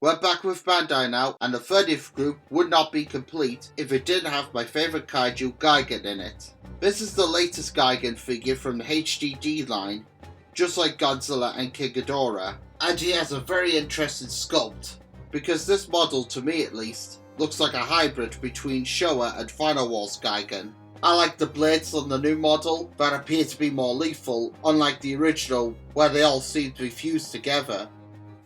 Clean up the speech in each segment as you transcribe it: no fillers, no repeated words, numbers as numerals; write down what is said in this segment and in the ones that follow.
We're back with Bandai now, and the 30th group would not be complete if it didn't have my favourite kaiju Gigan in it. This is the latest Gigan figure from the HG D line, just like Godzilla and King Ghidorah, and he has a very interesting sculpt, because this model, to me at least, looks like a hybrid between Showa and Final Wars Gigan. I like the blades on the new model that appear to be more lethal, unlike the original where they all seem to be fused together.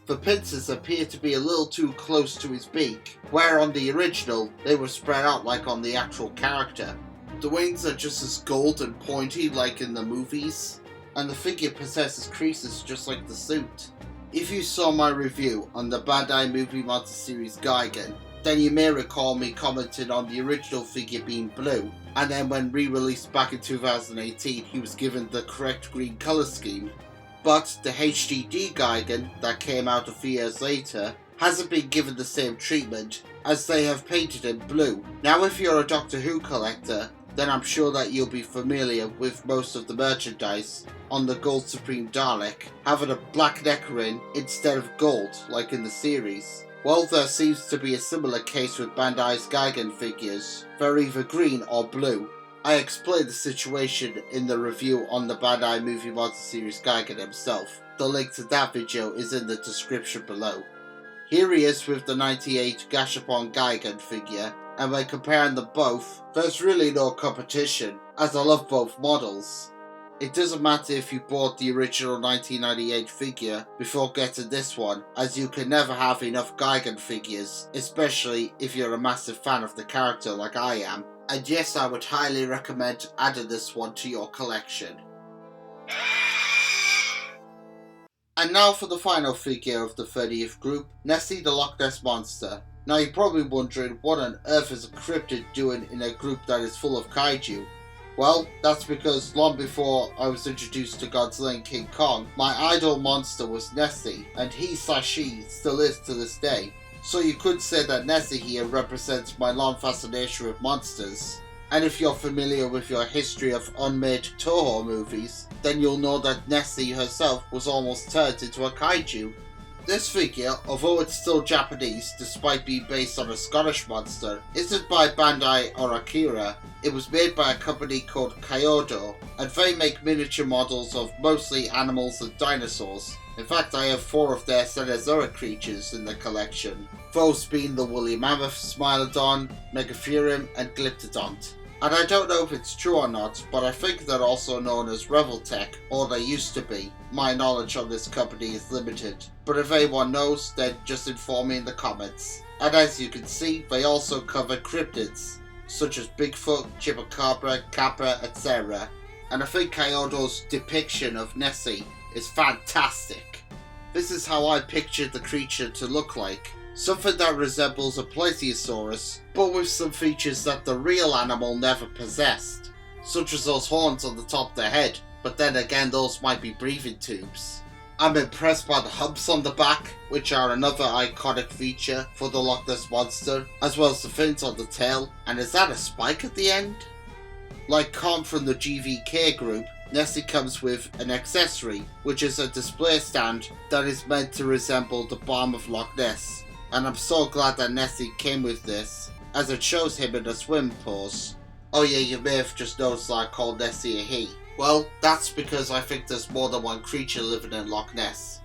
The pincers appear to be a little too close to his beak, where on the original they were spread out like on the actual character. The wings are just as gold and pointy like in the movies, and the figure possesses creases just like the suit. If you saw my review on the Bandai Movie Monster Series Gigan, then you may recall me commenting on the original figure being blue, and then when re-released back in 2018 he was given the correct green colour scheme. But the HG D Gigan that came out a few years later hasn't been given the same treatment, as they have painted him blue. Now if you're a Doctor Who collector, then I'm sure that you'll be familiar with most of the merchandise on the Gold Supreme Dalek having a black neckerine instead of gold like in the series. Well, there seems to be a similar case with Bandai's Gigan figures. They're either green or blue. I explained the situation in the review on the Bandai Movie Monster Series Gigan himself. The link to that video is in the description below. Here he is with the 98 Gashapon Gigan figure, and when comparing them both, there's really no competition, as I love both models. It doesn't matter if you bought the original 1998 figure before getting this one, as you can never have enough Gigan figures, especially if you're a massive fan of the character like I am. And yes, I would highly recommend adding this one to your collection. And now for the final figure of the 30th group, Nessie the Loch Ness monster. Now you're probably wondering what on earth is a cryptid doing in a group that is full of kaiju? Well, that's because long before I was introduced to Godzilla and King Kong, my idol monster was Nessie, and he/she still is to this day. So you could say that Nessie here represents my long fascination with monsters. And if you're familiar with your history of unmade Toho movies, then you'll know that Nessie herself was almost turned into a kaiju. This figure, although it's still Japanese despite being based on a Scottish monster, isn't by Bandai or Akira. It was made by a company called Kaiyodo, and they make miniature models of mostly animals and dinosaurs. In fact, I have 4 of their Cenozoic creatures in the collection, those being the woolly mammoth, Smilodon, Megatherium and Glyptodont. And I don't know if it's true or not, but I think they're also known as Reveltech, or they used to be. My knowledge on this company is limited, but if anyone knows, then just inform me in the comments. And as you can see, they also cover cryptids, such as Bigfoot, Chupacabra, Kappa, etc. And I think Kaiyodo's depiction of Nessie is fantastic. This is how I pictured the creature to look like. Something that resembles a plesiosaurus, but with some features that the real animal never possessed, such as those horns on the top of the head, but then again those might be breathing tubes. I'm impressed by the humps on the back, which are another iconic feature for the Loch Ness monster, as well as the fins on the tail, and is that a spike at the end? Like Kong from the GVK group, Nessie comes with an accessory, which is a display stand that is meant to resemble the Bomb of Loch Ness. And I'm so glad that Nessie came with this, as it shows him in a swim pose. Oh yeah, you may have just noticed that I called Nessie a he. Well, that's because I think there's more than one creature living in Loch Ness.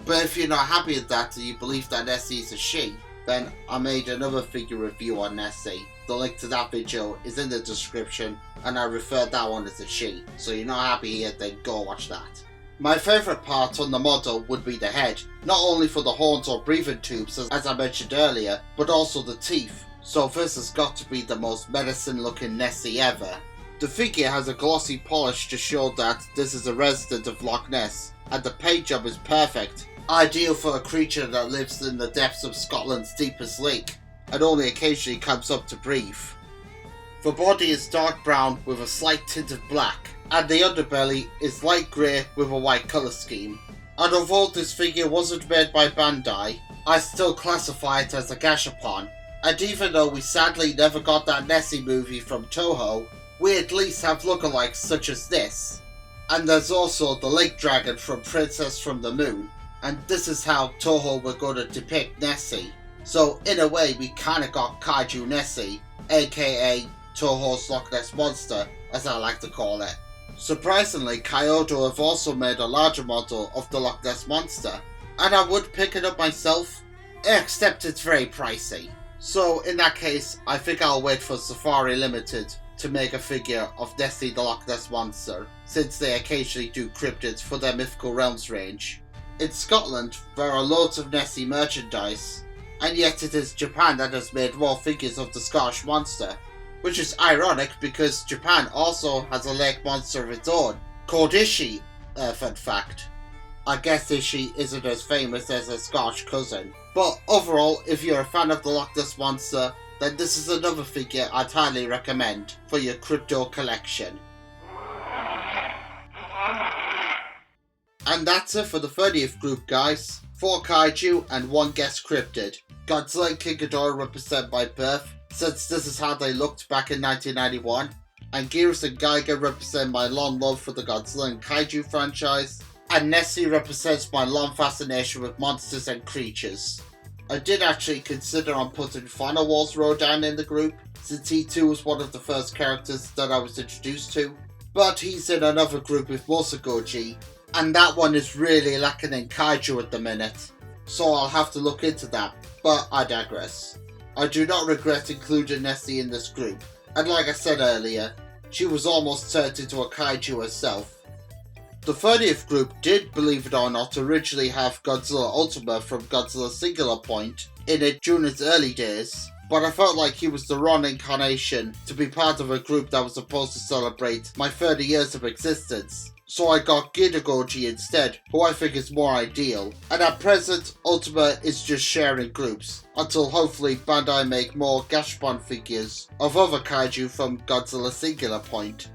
But if you're not happy with that and you believe that Nessie is a she, then I made another figure review on Nessie. The link to that video is in the description, and I referred that one as a she. So you're not happy here, then go watch that. My favourite part on the model would be the head, not only for the horns or breathing tubes as I mentioned earlier, but also the teeth. So this has got to be the most menacing looking Nessie ever. The figure has a glossy polish to show that this is a resident of Loch Ness, and the paint job is perfect, ideal for a creature that lives in the depths of Scotland's deepest lake, and only occasionally comes up to breathe. The body is dark brown with a slight tint of black, and the underbelly is light grey with a white colour scheme. And although this figure wasn't made by Bandai, I still classify it as a Gashapon. And even though we sadly never got that Nessie movie from Toho, we at least have lookalikes such as this. And there's also the lake dragon from Princess from the Moon. and this is how Toho were going to depict Nessie. So in a way we kinda got Kaiju Nessie, aka Toho's Loch Ness Monster, as I like to call it. Surprisingly, Kaiyodo have also made a larger model of the Loch Ness Monster, and I would pick it up myself, except it's very pricey. So in that case, I think I'll wait for Safari Limited to make a figure of Nessie the Loch Ness Monster, since they occasionally do cryptids for their Mythical Realms range. In Scotland, there are loads of Nessie merchandise, and yet it is Japan that has made more figures of the Scottish monster, which is ironic because Japan also has a lake monster of its own, called Ishi, fun fact. I guess Ishi isn't as famous as her Scottish cousin, but overall, if you're a fan of the Loch Ness Monster, then this is another figure I'd highly recommend for your crypto collection. And that's it for the 30th group, guys. 4 Kaiju and 1 guest cryptid. Godzilla and King Ghidorah represented by birth, since this is how they looked back in 1991. Anguirus and Gigan represent my long love for the Godzilla and Kaiju franchise. And Nessie represents my long fascination with monsters and creatures. I did actually consider on putting Final Wars Rodan in the group, since he too was one of the first characters that I was introduced to. But he's in another group with Mosagoji, and that one is really lacking in Kaiju at the minute, so I'll have to look into that, but I digress. I do not regret including Nessie in this group, and like I said earlier, she was almost turned into a Kaiju herself. The 30th group did, believe it or not, originally have Godzilla Ultima from Godzilla Singular Point in it during its early days, but I felt like he was the wrong incarnation to be part of a group that was supposed to celebrate my 30 years of existence. So I got Ghidorah instead, who I think is more ideal, and at present Ultima is just sharing groups, until hopefully Bandai make more Gashapon figures of other Kaiju from Godzilla Singular Point.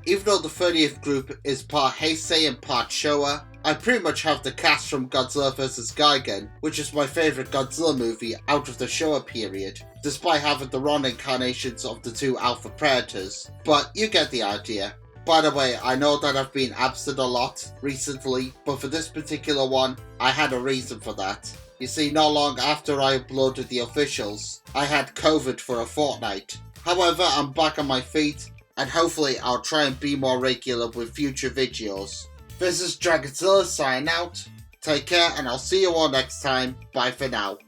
Even though the 30th group is part Heisei and part Showa, I pretty much have the cast from Godzilla vs. Gigan, which is my favourite Godzilla movie out of the Showa period, despite having the wrong incarnations of the 2 alpha predators, but you get the idea. By the way, I know that I've been absent a lot recently, but for this particular one, I had a reason for that. You see, not long after I uploaded the officials, I had COVID for a fortnight. However, I'm back on my feet, and hopefully I'll try and be more regular with future videos. This is Dragonzilla signing out. Take care, and I'll see you all next time. Bye for now.